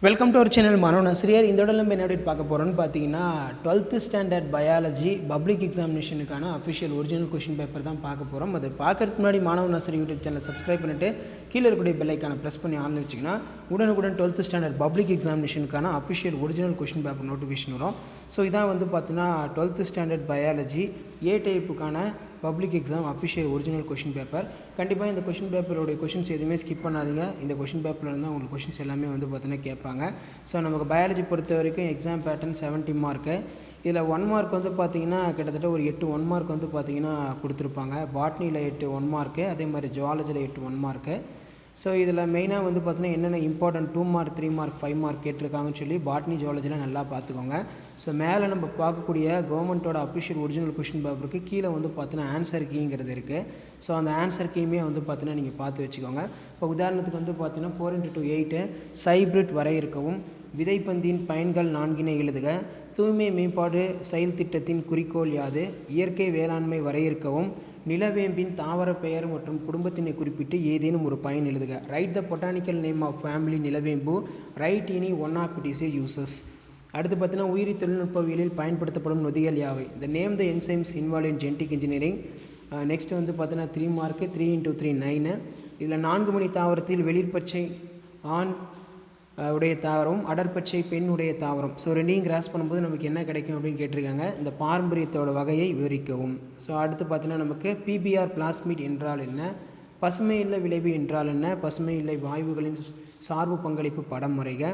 Welcome to our channel மாணவன் ஆசிரியர். இந்த நம்ம என்ன அப்டேட் பார்க்க போகிறோம்னு பார்த்தீங்கன்னா 12th ஸ்டாண்டர்ட் பயாலஜி பப்ளிக் எக்ஸாமினேஷனுக்கான அஃபிஷியல் ஒரிஜினல் கொஷின் பேப்பர் தான் பார்க்க போகிறோம். அது பார்க்கறதுக்கு முன்னாடி மாணவன் ஆசிரியர் யூடியூப் சேனல் சப்ஸ்கிரைப் பண்ணிவிட்டு கீழே இருக்கக்கூடிய பெல் ஐக்கானை ப்ரெஸ் பண்ணி ஆன்ல வச்சிங்கன்னா உடனுக்குடன் 12th ஸ்டாண்டர்ட் பப்ளிக் எக்ஸாமினேஷனுக்கான official original question paper notification வரும். ஸோ இதான் வந்து பார்த்தீங்கன்னா 12th ஸ்டாண்டர்ட் பயாலஜி ஏ டைப்புக்கான public exam official original question paper. கண்டிப்பாக இந்த கொஷின் பேப்பரோடைய கொஷின்ஸ் எதுவுமே ஸ்கிப் பண்ணாதீங்க. இந்த கொஷின் பேப்பரில் இருந்தால் உங்களுக்கு கொஷின்ஸ் எல்லாமே வந்து பார்த்தீங்கன்னா கேட்பாங்க. ஸோ நமக்கு பயாலஜி பொறுத்த வரைக்கும் எக்ஸாம் பேட்டர்ன் 70 மார்க்கு. இதில் 1 மார்க் வந்து பார்த்திங்கன்னா கிட்டத்தட்ட ஒரு 8 1 மார்க் வந்து பார்த்திங்கன்னா கொடுத்துருப்பாங்க. பாட்னியில் 8 1 மார்க்கு, அதே மாதிரி ஜுவாலஜியில் 8 1 மார்க்கு. ஸோ இதில் மெயினாக வந்து பார்த்தீங்கன்னா என்னென்ன இம்பார்ட்டன்ட் 2 மார்க் 3 மார்க் 5 மார்க் கேட்டிருக்காங்கன்னு சொல்லி பாட்னி ஜுவாலஜியில் நல்லா பார்த்துக்கோங்க. ஸோ மேலே நம்ம பார்க்கக்கூடிய கவர்மெண்ட்டோட அஃபிஷியல் ஒரிஜினல் கொஷின் பேப்பருக்கு கீழே வந்து பார்த்தீங்கன்னா ஆன்சர் கீங்கிறது இருக்குது. ஸோ அந்த ஆன்சர் கீயுமே வந்து பார்த்தீங்கன்னா நீங்கள் பார்த்து வச்சுக்கோங்க. இப்போ உதாரணத்துக்கு வந்து பார்த்தீங்கன்னா 4x8 சைப்ரிட் வரையறுக்கவும், விதைப்பந்தின் பயன்கள் 4 எழுதுக, தூய்மை மேம்பாடு செயல் திட்டத்தின் குறிக்கோள் யாது, இயற்கை வேளாண்மை வரையறுக்கவும், நிலவேம்பின் தாவர பெயர் மற்றும் குடும்பத்தினை குறிப்பிட்டு ஏதேனும் ஒரு பயன் எழுதுக. Write the botanical name of family நிலவேம்பு, write any one of it is uses. அடுத்து பார்த்தீங்கன்னா உயிரி தொழில்நுட்பவியலில் பயன்படுத்தப்படும் நொதிகள் யாவை. The name the enzymes involve in genetic engineering. Next வந்து பார்த்தீங்கன்னா 3 மார்க்கு 3x3 9. இதில் 4 மணி தாவரத்தில் வெளிர்பச்சை ஆண் உடைய தாவரம், அடற்பச்சை பெண் உடைய தாவரம். ஸோ ரெண்டையும் கிராஸ் பண்ணும்போது நமக்கு என்ன கிடைக்கும் அப்படின்னு கேட்டிருக்காங்க. இந்த பாரம்பரியத்தோட வகையை விவரிக்கவும். ஸோ அடுத்து பார்த்தீங்கன்னா நமக்கு பிபிஆர் பிளாஸ்மிட் என்றால் என்ன, பசுமை இல்லை விளைவு என்றால் என்ன, பசுமை இல்லை வாயுகளின் சார்பு பங்களிப்பு படம் வரைக,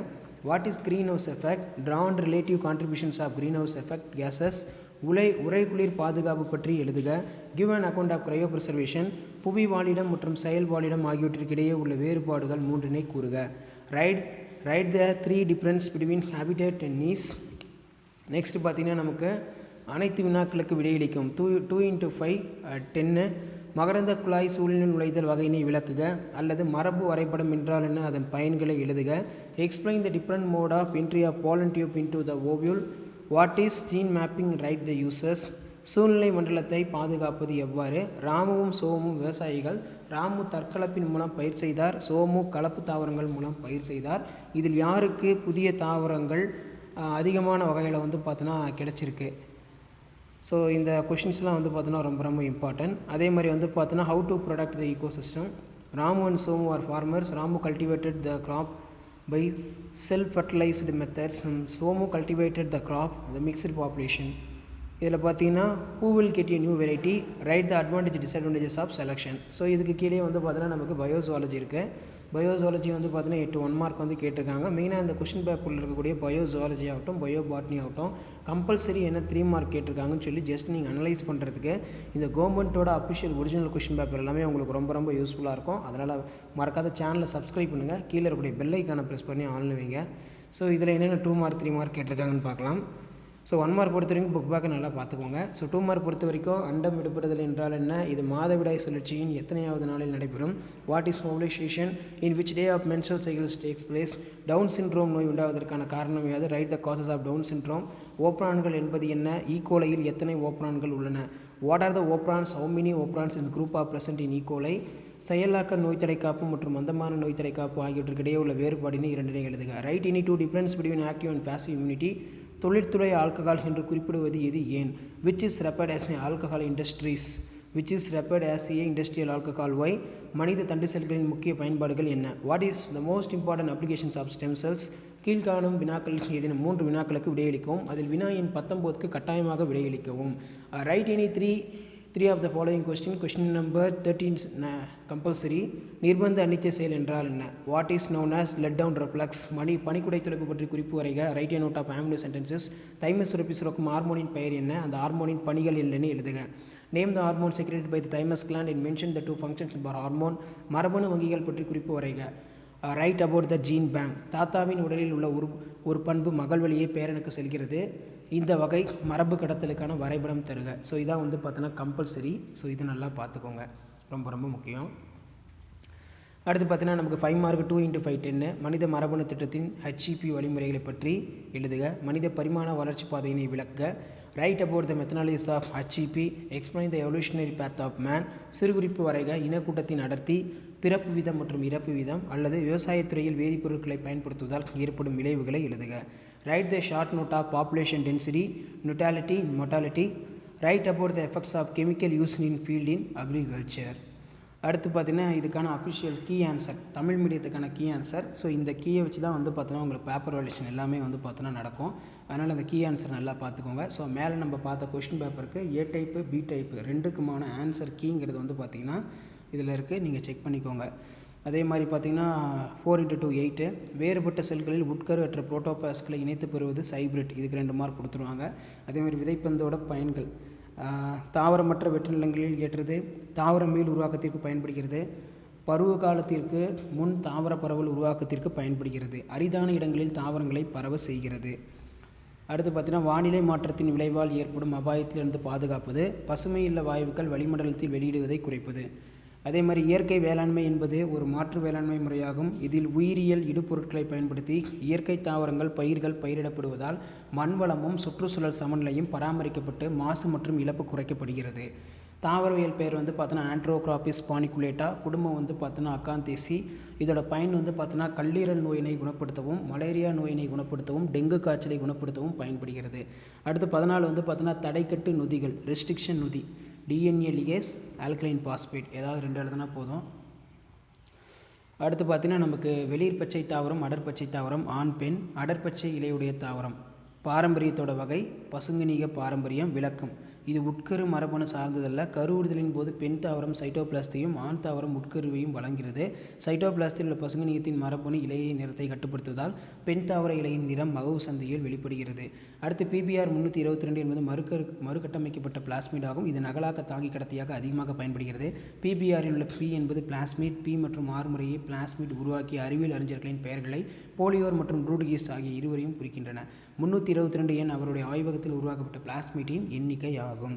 what is green house effect, draw relative contributions of green house effect gases, உறைகுளிர் பாதுகாப்பு பற்றி எழுதுக, give an account of cryopreservation, புவி வாழிடம் மற்றும் செயல் வாழிடம் ஆகியவற்றிற்கிடையே உள்ள வேறுபாடுகள் 3 கூறுக. Write the 3 difference between habitat and niche. நெக்ஸ்ட் பார்த்தீங்கன்னா நமக்கு அனைத்து வினாக்களுக்கு விடையளிக்கும் 2x5 10. மகரந்த குழாய் சூழ்நிலை நுழைதல் வகையினை விளக்குக, அல்லது மரபு வரைபடம் என்றால் என்ன, அதன் பயன்களை எழுதுக. Explain the different mode of entry of pollen tube into the ovule, what is gene mapping, write the uses. சூழ்நிலை மண்டலத்தை பாதுகாப்பது எவ்வாறு. ராமுவும் சோமும் விவசாயிகள். ராமு தற்கலப்பின் மூலம் பயிர் செய்தார், சோமு கலப்பு தாவரங்கள் மூலம் பயிர் செய்தார். இதில் யாருக்கு புதிய தாவரங்கள் அதிகமான வகையில் வந்து பார்த்தோன்னா கிடச்சிருக்கு. ஸோ இந்த கொஷின்ஸ்லாம் வந்து பார்த்தோன்னா ரொம்ப ரொம்ப இம்பார்ட்டன்ட். அதே மாதிரி வந்து பார்த்தோன்னா how to protect the ecosystem. Ramu and Somu are farmers. Ramu cultivated the crop by self-fertilized methods. Somu cultivated the crop, the mixed population. இதில் பார்த்தீங்கன்னா who will get a new variety, write the advantage disadvantages of selection. So இதுக்கு கீழே வந்து பார்த்தீங்கன்னா நமக்கு பயோசுவாலஜி இருக்குது. பயோசுவாலஜி வந்து பார்த்தீங்கன்னா 8 1 மார்க் வந்து கேட்டிருக்காங்க. மெயினாக இந்த கொஷின் பேப்பரில் இருக்கக்கூடிய பயோசுவாலஜி ஆகட்டும் பயோபாட்னி ஆகட்டும் கம்பல்சரி என்ன 3 மார்க் கேட்டிருக்காங்கன்னு சொல்லி ஜஸ்ட் நீங்கள் அனலைஸ் பண்ணுறதுக்கு இந்த கவர்மெண்ட்டோட அஃபிஷியல் ஒரிஜினல் கொஷின் பேப்பர் எல்லாமே உங்களுக்கு ரொம்ப ரொம்ப யூஸ்ஃபுல்லாக இருக்கும். அதனால் மறக்காத சேனலை சப்ஸ்கிரைப் பண்ணுங்கள், கீழே இருக்கக்கூடிய பெல் ஐக்கானை ப்ரெஸ் பண்ணி ஆன்ல வைங்க. ஸோ இதில் என்னென்ன 2 மார்க் 3 மார்க் கேட்டிருக்காங்கன்னு பார்க்கலாம். ஸோ 1 மார்க் பொறுத்த வரைக்கும் புக் பேக்கை நல்லா பார்த்துக்கோங்க. ஸோ 2 மார்க் பொறுத்த வரைக்கும் அண்டம் விடுபடுதல் என்றால் என்ன, இது மாதவிடாய் சுழற்சியின் எத்தனையாவது நாளில் நடைபெறும், what is ovulation, in which day of menstrual cycles takes place, Down syndrome நோய் உண்டாவதற்கான காரணம் யாது, write the causes of Down syndrome, ஓப்ரான்கள் என்பது என்ன, ஈகோலையில் எத்தனை ஓப்ரான்கள் உள்ளன, what are the operons, how many operons இந்த group of present in E coli, செயலாக்க நோய் தடைக்காப்பு மற்றும் மந்தமான நோய் தடைக்காப்பு ஆகியவற்றுக்கிடையே உள்ள வேறுபாடினை 2 எழுதுக. Write any 2 difference between active and passive immunity. தொழிற்துறை ஆல்கஹால் என்று குறிப்பிடுவது எது, ஏன். Which is referred as a alcohol industries, which is referred as a industrial alcohol, why. மனித தண்டு செல்களின் முக்கிய பயன்பாடுகள் என்ன, what is the most important applications of stem cells. கீழ்காணும் வினாக்களுக்கு ஏதேனும் 3 வினாக்களுக்கு விடையளிக்கவும், அதில் வினா எண் 19க்கு கட்டாயமாக விடையளிக்கவும். Write any 3 of the following question. Question number 13 compulsory. நிர்பந்த அனிச்சை செயல் என்றால் என்ன, what is known as let down reflex. பனிக்குடை துளைப்பு பற்றி குறிப்பு வரைக, write a note of family sentences. தைமஸ் சுரப்பி சுரக்கும் ஹார்மோனின் பெயர் என்ன, அந்த ஹார்மோனின் பணிகள் என்னன்னு எழுதுக. Name the hormone secreted by the thymus gland and mention the 2 functions for hormone. மரபணு வங்கிகள் பற்றி குறிப்பு வரைக, write about the gene bank. தாத்தாவின் உடலில் உள்ள ஒரு பண்பு மகள் வழியே பேரனுக்கு செல்கிறது, இந்த வகை மரபு கடத்தலுக்கான வரைபடம் தருக. ஸோ இதான் வந்து பார்த்தோன்னா கம்பல்சரி. ஸோ இது நல்லா பார்த்துக்கோங்க, ரொம்ப ரொம்ப முக்கியம். அடுத்து பார்த்தீங்கன்னா நமக்கு 5 மார்க் 2x5 10. மனித மரபணு திட்டத்தின் HCP வழிமுறைகளை பற்றி எழுதுக. மனித பரிமாண வளர்ச்சி பாதையினை விளக்க. Write about the methodologies of HCP. Explain the evolutionary path of man. சிறுகுறிப்பு வரைக. இனக்கூட்டத்தின் அடர்த்தி. பிறப்பு வீதம் மற்றும் இறப்பு வீதம் அல்லது விவசாயத்துறையில் வேதிப்பொருட்களை பயன்படுத்துவதால் ஏற்படும் விளைவுகளை எழுதுக. Write the short note of population density, natality, mortality. Write about the effects of chemical use in field in agriculture. அடுத்து பார்த்தீங்கன்னா இதுக்கான அஃபிஷியல் கீ ஆன்சர், தமிழ் மீடியத்துக்கான கீ ஆன்சர். ஸோ இந்த கீயை வச்சு தான் வந்து பார்த்தோன்னா உங்களுக்கு பேப்பர் வேல்யூஷன் எல்லாமே வந்து பார்த்தோன்னா நடக்கும். அதனால் அந்த கீ ஆன்சர் நல்லா பார்த்துக்கோங்க. ஸோ மேலே நம்ம பார்த்த கொஸ்டின் பேப்பருக்கு ஏ டைப்பு பி டைப்பு ரெண்டுக்குமான ஆன்சர் கீங்கிறது வந்து பார்த்திங்கன்னா இதில் இருக்குது, நீங்கள் செக் பண்ணிக்கோங்க. அதே மாதிரி பார்த்திங்கன்னா 4x2 8 வேறுபட்ட செல்களில் உட்கருவற்ற புரோட்டோபிளாஸ்ட்களை இணைத்து பெறுவது ஹைபிரிட், இதுக்கு 2 மார்க் கொடுத்துருவாங்க. அதேமாதிரி விதைப்பந்தோட பயன்கள், தாவரமற்ற வெற்று நிலங்களில் ஏற்றது, தாவர மீள் உருவாக்கத்திற்கு பயன்படுகிறது, பருவ காலத்திற்கு முன் தாவர பரவல் உருவாக்கத்திற்கு பயன்படுகிறது, அரிதான இடங்களில் தாவரங்களை பரவ செய்கிறது. அடுத்து பார்த்தீங்கன்னா வானிலை மாற்றத்தின் விளைவால் ஏற்படும் அபாயத்திலிருந்து பாதுகாப்பது, பசுமை இல்ல வாயுக்கள் வளிமண்டலத்தில் வெளியிடுவதை குறைப்பது. அதே மாதிரி இயற்கை வேளாண்மை என்பது ஒரு மாற்று வேளாண்மை முறையாகும். இதில் உயிரியல் இடுபொருட்களை பயன்படுத்தி இயற்கை தாவரங்கள் பயிர்கள் பயிரிடப்படுவதால் மண் வளமும் சுற்றுச்சூழல் சமநிலையும் பராமரிக்கப்பட்டு மாசு மற்றும் இழப்பு குறைக்கப்படுகிறது. தாவரவியல் பெயர் வந்து பார்த்தோன்னா ஆண்ட்ரோக்ராபிஸ் பானிகுலேட்டா, குடும்பம் வந்து பார்த்தோன்னா அக்காந்தேசி. இதோட பயன் வந்து பார்த்தோன்னா கல்லீரல் நோயினை குணப்படுத்தவும், மலேரியா நோயினை குணப்படுத்தவும், டெங்கு காய்ச்சலை குணப்படுத்தவும் பயன்படுகிறது. அடுத்து 14 வந்து பார்த்தோன்னா தடைக்கட்டு நொதிகள், ரெஸ்ட்ரிக்ஷன் நொதி, டிஎன்ஏ லிகேஸ், ஆல்கலைன் பாஸ்பேட், ஏதாவது 2 எழுதுனா போதும். அடுத்து பார்த்தீங்கன்னா நமக்கு வெளிர் பச்சை தாவரம், அடர்பச்சை தாவரம், ஆண் பெண், அடர்பச்சை இலையுடைய தாவரம். பாரம்பரியத்தோட வகை, பசுங்கனீக பாரம்பரியம். விளக்கம், இது உட்கரு மரபணு சார்ந்ததல்ல. கருவுறுதலின் போது பெண் தாவரம் சைட்டோபிளாஸ்டையும் ஆண் தாவரம் உட்கருவையும் வழங்குகிறது. சைட்டோபிளாஸ்டில் உள்ள பசுங்கனீகத்தின் மரபணு இலையை நிறத்தை கட்டுப்படுத்துவதால் பெண் தாவர இலையின் நிறம் மகவு சந்தையில் வெளிப்படுகிறது. அடுத்து PBR 322 என்பது மறுகட்டமைக்கப்பட்ட பிளாஸ்மிட் ஆகும். இது நகலாக்க தாங்கி கடத்தியாக அதிகமாக பயன்படுகிறது. PBRல் உள்ள P என்பது பிளாஸ்மிட், P மற்றும் R முறையை பிளாஸ்மிட் உருவாக்கிய அறிவியல் அறிஞர்களின் பெயர்களை போலியோர் மற்றும் ப்ரூட்கீஸ்ட் ஆகிய இருவரையும் குறிக்கின்றன. 322 எண் அவருடைய ஆய்வகத்தில் உருவாக்கப்பட்ட பிளாஸ்மிட்டின் எண்ணிக்கை ஆகும்.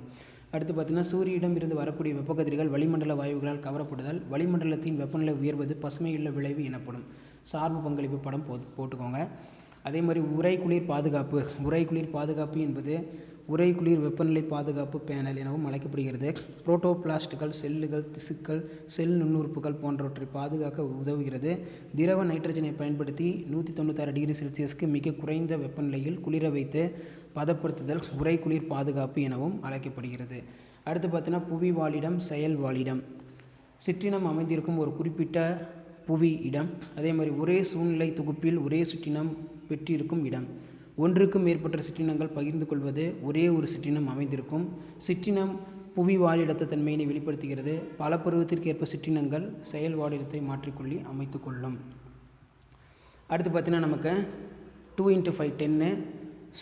அடுத்து பார்த்தீங்கன்னா சூரியனிடம் இருந்து வரக்கூடிய வெப்பக்கதிர்கள் வளிமண்டல வாயுகளால் கவரப்படுதல், வளிமண்டலத்தின் வெப்பநிலை உயர்வது பசுமையுள்ள விளைவு எனப்படும். சார்பு பங்களிப்பு படம் போட்டுக்கோங்க. அதே மாதிரி உறைகுளிர் பாதுகாப்பு, உறைகுளிர் பாதுகாப்பு என்பது உறைகுளிர் வெப்பநிலை பாதுகாப்பு பேனல் எனவும் அழைக்கப்படுகிறது. புரோட்டோபிளாஸ்டுகள், செல்லுகள், திசுக்கள், செல் நுண்ணுறுப்புகள் போன்றவற்றை பாதுகாக்க உதவுகிறது. திரவ நைட்ரஜனை பயன்படுத்தி 196 டிகிரி செல்சியஸ்க்கு மிக குறைந்த வெப்பநிலையில் குளிர வைத்து பதப்படுத்துதல் உறைகுளிர் பாதுகாப்பு எனவும் அழைக்கப்படுகிறது. அடுத்து பார்த்தீங்கன்னா புவி வாழிடம், செயல் வாழிடம். சிற்றினம் அமைந்திருக்கும் ஒரு குறிப்பிட்ட புவி இடம். அதே மாதிரி ஒரே சூழ்நிலை தொகுப்பில் ஒரே சிற்றினம் பெற்றிருக்கும் இடம். ஒன்றுக்கும் மேற்பட்ட சிற்றினங்கள் பகிர்ந்து கொள்வது ஒரே ஒரு சிற்றினம் அமைந்திருக்கும். சிற்றினம் புவி வாழிடத்த தன்மையினை வெளிப்படுத்துகிறது. பல பருவத்திற்கு ஏற்ப சிற்றினங்கள் செயல் வாழிடத்தை மாற்றிக்கொள்ளி அமைத்து கொள்ளும். அடுத்து பார்த்தீங்கன்னா நமக்கு 2x5 10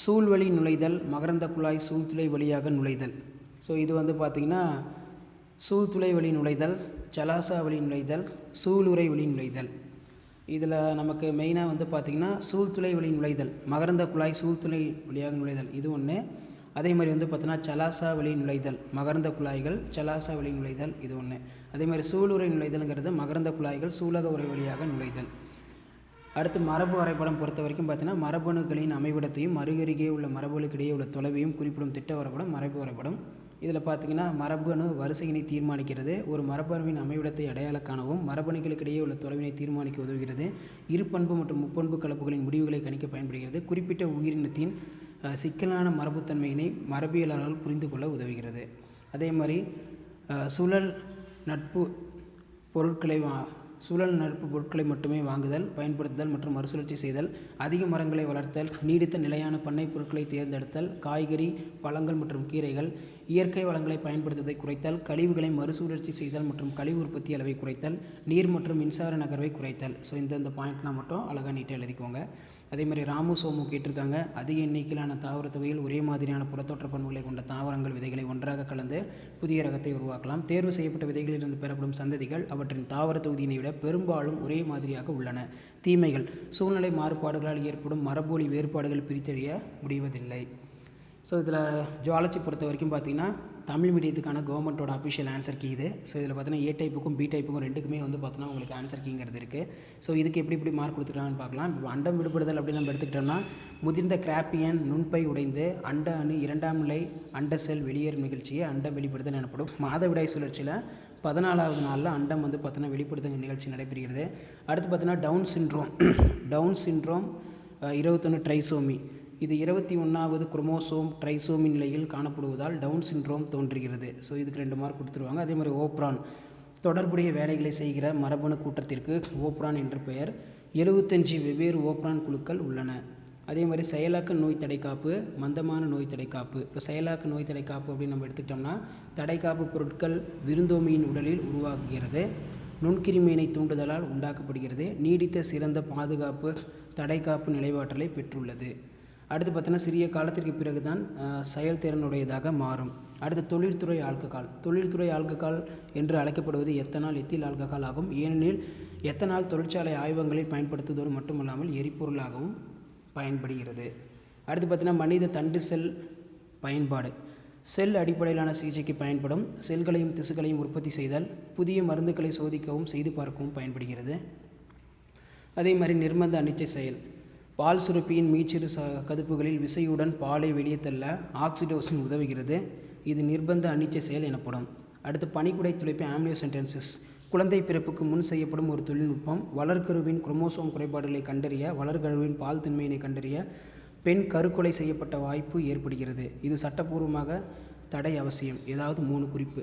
சூழ்வழி நுழைதல், மகரந்த குழாய் சூழ்துளை வழியாக நுழைதல். ஸோ இது வந்து பார்த்திங்கன்னா சூழ்துளை வழி நுழைதல், சலாசா வழி நுழைதல், சூளுரை வழி நுழைதல். இதில் நமக்கு மெயினாக வந்து பார்த்திங்கன்னா சூழ்துளை வழி நுழைதல், மகரந்த குழாய் சூழ்துளை வழியாக நுழைதல் இது ஒன்று. அதே மாதிரி வந்து பார்த்தோன்னா சலாசா வழி நுழைதல், மகரந்த குழாய்கள் சலாசா வழி நுழைதல் இது ஒன்று. அதே மாதிரி சூளுரை நுழைதல்ங்கிறது மகரந்த குழாய்கள் சூலக உரை வழியாக நுழைதல். அடுத்து மரபு வரைபடம் பொறுத்த வரைக்கும் பார்த்தீங்கன்னா மரபணுக்களின் அமைவிடத்தையும் அருகருகே உள்ள மரபணுக்களுக்கு இடையே உள்ள தொலைவையும் குறிப்பிடும் திட்ட வரைபடம் மரபு வரைபடம். இதில் பார்த்திங்கன்னா மரபணு வரிசையினை தீர்மானிக்கிறது. ஒரு மரபணுவின் அமைவிடத்தை அடையாள காணவும் மரபணுக்களுக்கு இடையே உள்ள தொலைவினை தீர்மானிக்க உதவுகிறது. இருபண்பு மற்றும் முப்பண்பு கலப்புகளின் முடிவுகளை கணிக்க பயன்படுகிறது. குறிப்பிட்ட உயிரினத்தின் சிக்கலான மரபுத்தன்மையினை மரபியலாளர்கள் புரிந்து கொள்ள உதவுகிறது. அதே மாதிரி சூழல் நட்பு பொருட்களை மட்டுமே வாங்குதல், பயன்படுத்துதல் மற்றும் மறுசுழற்சி செய்தல், அதிக மரங்களை வளர்த்தல், நீடித்த நிலையான பண்ணை பொருட்களை தேர்ந்தெடுத்தல், காய்கறி, பழங்கள் மற்றும் கீரைகள், இயற்கை வளங்களை பயன்படுத்துவதை குறைத்தல், கழிவுகளை மறுசுழற்சி செய்தல் மற்றும் கழிவு உற்பத்தி அளவை குறைத்தல், நீர் மற்றும் மின்சார நகர்வை குறைத்தல். ஸோ இந்த பாயிண்ட்லாம் மட்டும் அழகாக நீட்டாக எழுதிக்கோங்க. அதே மாதிரி ராமு சோமு கேட்டிருக்காங்க, அதிக எண்ணிக்கையிலான தாவர தொகையில் ஒரே மாதிரியான புறத்தோற்ற பண்புகளை கொண்ட தாவரங்கள் விதைகளை ஒன்றாக கலந்து புதிய ரகத்தை உருவாக்கலாம். தேர்வு செய்யப்பட்ட விதைகளிலிருந்து பெறப்படும் சந்ததிகள் அவற்றின் தாவர தொகுதியினை விட பெரும்பாலும் ஒரே மாதிரியாக உள்ளன. தீமைகள், சூழ்நிலை மாறுபாடுகளால் ஏற்படும் மரபொலி வேறுபாடுகள் பிரித்தறிய முடிவதில்லை. ஸோ இதில் ஜுவாலஜி பொறுத்த வரைக்கும் பார்த்திங்கன்னா தமிழ் மீடியத்துக்கான கவர்மெண்ட்டோட அஃபிஷியல் ஆன்சர் கீ இது. ஸோ இதில் பார்த்தீங்கன்னா ஏ டைப்புக்கும் பி டைப்புக்கும் ரெண்டுக்குமே வந்து பார்த்தோன்னா உங்களுக்கு ஆன்சர் கீங்கிறது இருக்குது. ஸோ இதுக்கு எப்படி மார்க் கொடுத்துருக்காங்கன்னு பார்க்கலாம். இப்போ அண்டம் விடுபடுதல் அப்படின்னு நம்ம எடுத்துக்கிட்டோம்னா முதிர்ந்த கிராப்பியன் நுண்பை உடைந்து அண்ட அணு 2ஆம் நிலை அண்ட செல் வெளியேறும் நிகழ்ச்சியை அண்டம் வெளிப்படுதல் எனப்படும். மாதவிடாய் சுழற்சியில் 14வது நாளில் அண்டம் வந்து பார்த்தீங்கன்னா வெளிப்படுத்துகிற நிகழ்ச்சி நடைபெறுகிறது. அடுத்து பார்த்தீங்கன்னா டவுன் சிண்ட்ரோம் 21 ட்ரைசோமி. இது 21வது குரோமோசோம் ட்ரைசோமி நிலையில் காணப்படுவதால் டவுன் சிண்ட்ரோம் தோன்றுகிறது. ஸோ இதுக்கு 2 மார்க் கொடுத்துருவாங்க. அதே மாதிரி ஓப்ரான் தொடர்புடைய வேலைகளை செய்கிற மரபணு கூட்டத்திற்கு ஓப்ரான் என்று பெயர். 75 வெவ்வேறு ஓப்ரான் குழுக்கள் உள்ளன. அதே மாதிரி செயலாக்க நோய் தடைக்காப்பு, மந்தமான நோய் தடைக்காப்பு. இப்போ செயலாக்க நோய் தடைக்காப்பு அப்படின்னு நம்ம எடுத்துக்கிட்டோம்னா தடைக்காப்பு பொருட்கள் விருந்தோம்பியின் உடலில் உருவாகுகிறது. நுண்கிருமியினை தூண்டுதலால் உண்டாக்கப்படுகிறது. நீடித்த சிறந்த பாதுகாப்பு தடைக்காப்பு நிலைவாற்றலை பெற்றுள்ளது. அடுத்து பார்த்தீங்கன்னா சிறிய காலத்திற்கு பிறகு தான் செயல்திறனுடையதாக மாறும். அடுத்து தொழில்துறை ஆல்கஹால் என்று அழைக்கப்படுவது எத்தனால் எத்தில் ஆல்கஹால் ஆகும். ஏனெனில் எத்தனால் தொழிற்சாலை ஆய்வகங்களில் பயன்படுத்துவதோடு மட்டுமல்லாமல் எரிபொருளாகவும் பயன்படுகிறது. அடுத்து பார்த்தீங்கன்னா மனித தண்டு செல் பயன்பாடு. செல் அடிப்படையிலான சிகிச்சைக்கு பயன்படும். செல்களையும் திசுக்களையும் உற்பத்தி செய்தல், புதிய மருந்துகளை சோதிக்கவும் செய்து பார்க்கவும் பயன்படுகிறது. அதே மாதிரி நிர்பந்த அனிச்சை செயல். பால் சுரப்பியின் மீச்சிறு கதுப்புகளில் விசையுடன் பாலை வெளியே தள்ள ஆக்சிடோசின் உதவுகிறது. இது நிர்பந்த அனிச்சை செயல் எனப்படும். அடுத்து பனிக்குடை துளைப்பு ஆம்னியோசென்டென்சிஸ். குழந்தை பிறப்புக்கு முன் செய்யப்படும் ஒரு தொழில்நுட்பம். வளர்கருவின் குரோமோசோம் குறைபாடுகளை கண்டறிய, வளர்கருவின் பால் தன்மையினை கண்டறிய பெண் கருக்கொலை செய்யப்பட்ட வாய்ப்பு ஏற்படுகிறது. இது சட்டப்பூர்வமாக தடை அவசியம். ஏதாவது 3 குறிப்பு.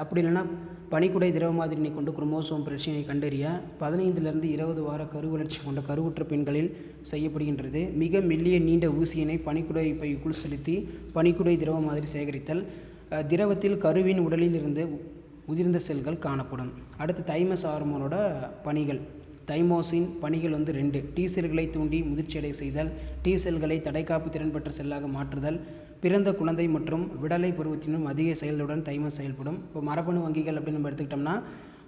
அப்படி இல்லைன்னா பனிக்குடை திரவ மாதிரினை கொண்டு குரோமோசோம் பிரச்சனையை கண்டறிய 15லிருந்து 20 வார கருவளர்ச்சி கொண்ட கருவுற்ற பெண்களில் செய்யப்படுகின்றது. மிக மெல்லிய நீண்ட ஊசியினை பனிக்குடை பைக்குள் செலுத்தி பனிக்குடை திரவ மாதிரி சேகரித்தல். திரவத்தில் கருவின் உடலில் இருந்து உதிர்ந்த செல்கள் காணப்படும். அடுத்து தைமஸ் ஹார்மோனோட பணிகள். தைமோசின் பணிகள் 2. டி செல்களை தூண்டி முதிர்ச்சியடை செய்தல், டி செல்களை தடைக்காப்பு திறன் பெற்ற செல்லாக மாற்றுதல். பிறந்த குழந்தை மற்றும் விடலை பருவத்தினும் அதிக செயலுடன் தைமஸ் செயல்படும். இப்போ மரபணு வங்கிகள் அப்படின்னு நம்ம எடுத்துக்கிட்டோம்னா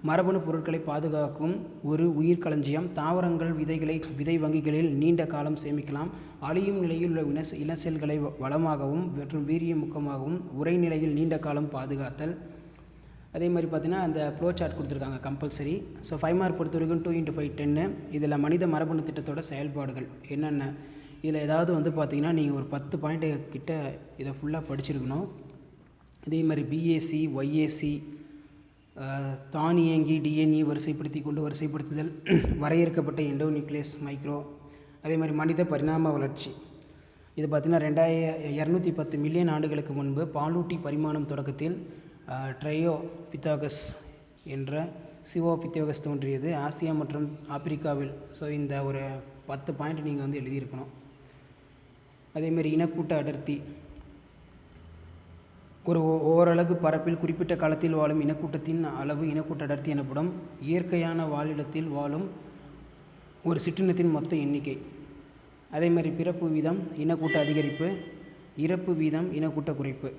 மரபணு பொருட்களை பாதுகாக்கும் ஒரு உயிர்களஞ்சியம். தாவரங்கள் விதைகளை விதை வங்கிகளில் நீண்ட காலம் சேமிக்கலாம். அழியும் நிலையில் உள்ள இன செல்களை வளமாகவும் மற்றும் வீரியமுக்கமாகவும் உரை நிலையில் நீண்ட காலம் பாதுகாத்தல். அதே மாதிரி பார்த்தீங்கன்னா அந்த ப்ளோ சார்ட் கொடுத்துருக்காங்க கம்பல்சரி. ஸோ 5 மார்க் பொறுத்த வரைக்கும் 2 × 5 10. இதில் மனித மரபணு திட்டத்தோட செயல்பாடுகள் என்னென்ன, இதில் ஏதாவது வந்து பார்த்திங்கன்னா நீங்கள் ஒரு 10 பாயிண்ட் கிட்ட இதை ஃபுல்லாக படிச்சிருக்கணும். இதே மாதிரி பிஏசி, ஒய்ஏசி, தானியங்கி டிஎன்ஏ வரிசைப்படுத்தி கொண்டு வரிசைப்படுத்துதல், வரையறுக்கப்பட்ட எண்டோநியூக்ளியஸ் மைக்ரோ. அதே மாதிரி மனித பரிணாம வளர்ச்சி. இது பார்த்திங்கன்னா 210 மில்லியன் ஆண்டுகளுக்கு முன்பு பாலூட்டி பரிமாணம் தொடக்கத்தில் ட்ரையோபித்தாகஸ் என்ற சிவோபித்தாகஸ் தோன்றியது ஆசியா மற்றும் ஆப்பிரிக்காவில். ஸோ இந்த ஒரு 10 பாயிண்ட் நீங்கள் வந்து எழுதியிருக்கணும். அதேமாரி இனக்கூட்ட அடர்த்தி. ஒரு ஓரலகு பரப்பில் குறிப்பிட்ட காலத்தில் வாழும் இனக்கூட்டத்தின் அளவு இனக்கூட்ட அடர்த்தி எனப்படும். இயற்கையான வாழிடத்தில் வாழும் ஒரு சிற்றினத்தின் மொத்த எண்ணிக்கை. அதே மாதிரி பிறப்பு வீதம் இனக்கூட்ட அதிகரிப்பு, இறப்பு வீதம் இனக்கூட்ட குறைப்பு.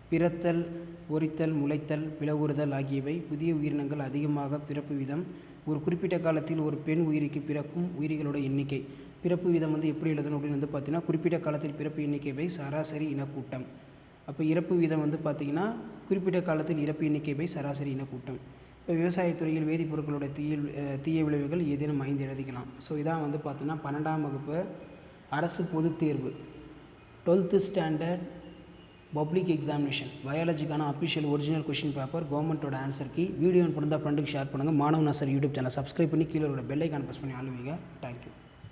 பிறத்தல், பொரித்தல், முளைத்தல், பிளவுறுதல் ஆகியவை புதிய உயிரினங்கள் அதிகமாக பிறப்பு வீதம். ஒரு குறிப்பிட்ட காலத்தில் ஒரு பெண் உயிரிக்கு பிறக்கும் உயிரிகளோட எண்ணிக்கை. பிறப்பு வீதம் வந்து எப்படி எழுதணும் அப்படின்னு வந்து பார்த்தீங்கன்னா குறிப்பிட்ட காலத்தில் பிறப்பு எண்ணிக்கை சராசரி இனக்கூட்டம். அப்போ இறப்பு வீதம் வந்து பார்த்திங்கன்னா குறிப்பிட்ட காலத்தில் இறப்பு எண்ணிக்கை சராசரி இனக்கூட்டம். இப்போ விவசாயத்துறையில் வேதிப்பொருட்களோட தீய விளைவுகள் ஏதேனும் 5 எழுதிக்கலாம். ஸோ இதான் வந்து பார்த்தீங்கன்னா 12ஆம் வகுப்பு அரசு பொதுத் தேர்வு 12th ஸ்டாண்டர்ட் பப்ளிக் எக்ஸாமினேஷன் பயாலஜிக்கான அஃபிஷியல் ஒரிஜினல் கொஷின் பேப்பர் கவர்மெண்ட்டோட ஆன்சர் கீ. வீடியோ பிறந்தா ஃப்ரெண்டுக்கு ஷேர் பண்ணுங்கள். மாணவன் சார் யூடியூப் சேனல் சப்ஸ்கிரைப் பண்ணி கீழே பெல் ஐக்கான் ப்ரெஸ் பண்ணி ஆளுவீங்க. தேங்க்யூ.